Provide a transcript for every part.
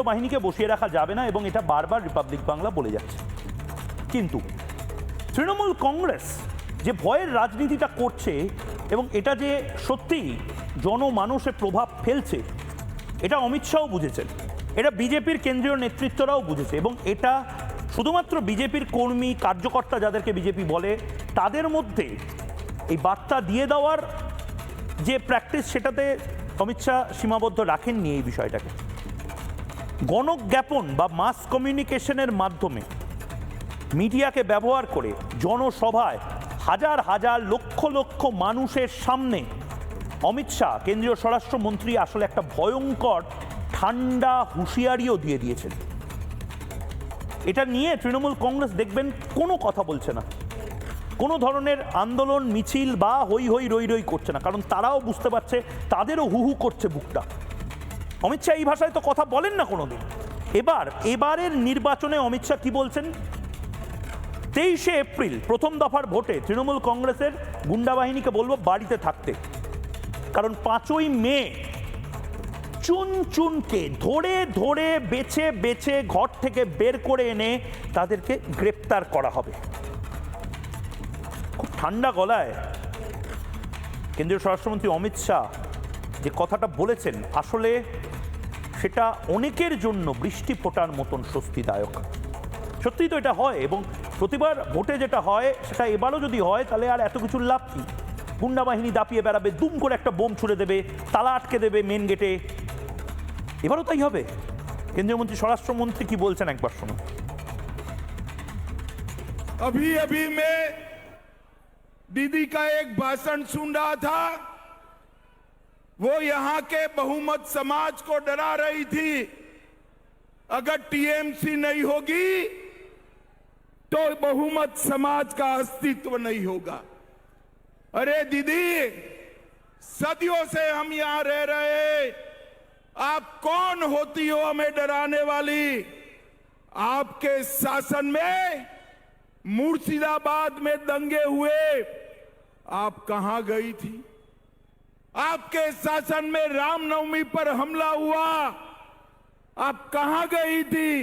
বাহিনীকে বসিয়ে রাখা যাবে না এবং এটা বারবার রিপাবলিক বাংলা বলে যাচ্ছে। কিন্তু তৃণমূল কংগ্রেস যে ভয়ের রাজনীতিটা করছে এবং এটা যে সত্যিই জনমানসে প্রভাব ফেলছে, এটা অমিত শাহও বুঝেছেন, এটা বিজেপির কেন্দ্রীয় নেতৃত্বরাও বুঝেছে এবং এটা শুধুমাত্র বিজেপির কর্মী কার্যকর্তা যাদেরকে বিজেপি বলে তাদের মধ্যে এই বার্তা দিয়ে দেওয়ার যে প্র্যাকটিস সেটাতে অমিত শাহ সীমাবদ্ধ রাখেননি এই বিষয়টাকে। গণজ্ঞাপন বা মাস কমিউনিকেশনের মাধ্যমে মিডিয়াকে ব্যবহার করে জনসভায় হাজার হাজার লক্ষ লক্ষ মানুষের সামনে অমিত শাহ কেন্দ্রীয় স্বরাষ্ট্রমন্ত্রী আসলে একটা ভয়ঙ্কর ঠান্ডা হুঁশিয়ারিও দিয়ে দিয়েছেন। এটা নিয়ে তৃণমূল কংগ্রেস দেখবেন কোনো কথা বলছে না, কোনো ধরনের আন্দোলন মিছিল বা হই হই রই রই করছে না, কারণ তারাও বুঝতে পারছে তাদেরও হু হু করছে বুকটা। অমিত শাহ এই ভাষায় তো কথা বলেন না কোনোদিন। এবারের নির্বাচনে অমিত শাহ কি বলছেন? 23শে এপ্রিল প্রথম দফার ভোটে তৃণমূল কংগ্রেসের গুন্ডা বাহিনীকে বলবো বাড়িতে থাকতে, কারণ 5ই মে চুন চুনকে ধরে ধরে বেছে বেছে ঘর থেকে বের করে এনে তাদেরকে গ্রেপ্তার করা হবে। খুব ঠান্ডা গলায় কেন্দ্রীয় স্বরাষ্ট্রমন্ত্রী অমিত শাহ যে কথাটা বলেছেন, আসলে সেটা অনেকের জন্য বৃষ্টি ফোটার মতন স্বস্তিদায়ক। সত্যিই তো এটা হয় এবং প্রতিবার ভোটে যেটা হয় সেটা এবারও যদি হয় তাহলে আর এত কিছুর লাভ কি? গুন্ডা বাহিনী দাপিয়ে বেড়াবে, দুম করে একটা বোম ছুড়ে দেবে, তালা আটকে দেবে মেন গেটে। এবারও তাই হবে। কেন্দ্রীয় মন্ত্রী স্বরাষ্ট্রমন্ত্রী কি বলছেন একবার শুনুন। अभी अभी मैं दीदी का एक भाषण सुन रहा था, वो यहां के बहुमत समाज को डरा रही थी, अगर टीएमसी नहीं होगी तो बहुमत समाज का अस्तित्व नहीं होगा। अरे दीदी, सदियों से हम यहां रह रहे, आप कौन होती हो हमें डराने वाली? आपके शासन में मुर्शिदाबाद में दंगे हुए, आप कहां गई थी? आपके शासन में रामनवमी पर हमला हुआ, आप कहां गई थी?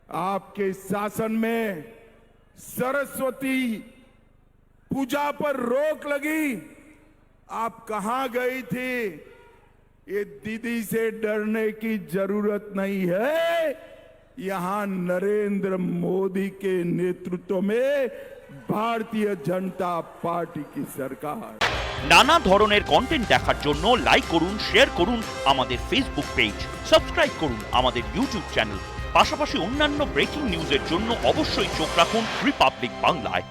आपके शासन में सरस्वती पूजा पर रोक लगी, आप कहां गई थी? ये दीदी से डरने की जरूरत नहीं है। यहां नरेंद्र मोदी के नेतृत्व में भारतीय जनता पार्टी की सरकार। নানা ধরনের কন্টেন্ট দেখার জন্য লাইক করুন, শেয়ার করুন আমাদের ফেসবুক পেজ, সাবস্ক্রাইব করুন আমাদের ইউটিউব চ্যানেল। পাশাপাশি অন্যান্য ব্রেকিং নিউজের জন্য অবশ্যই চোখ রাখুন রিপাবলিক বাংলায়।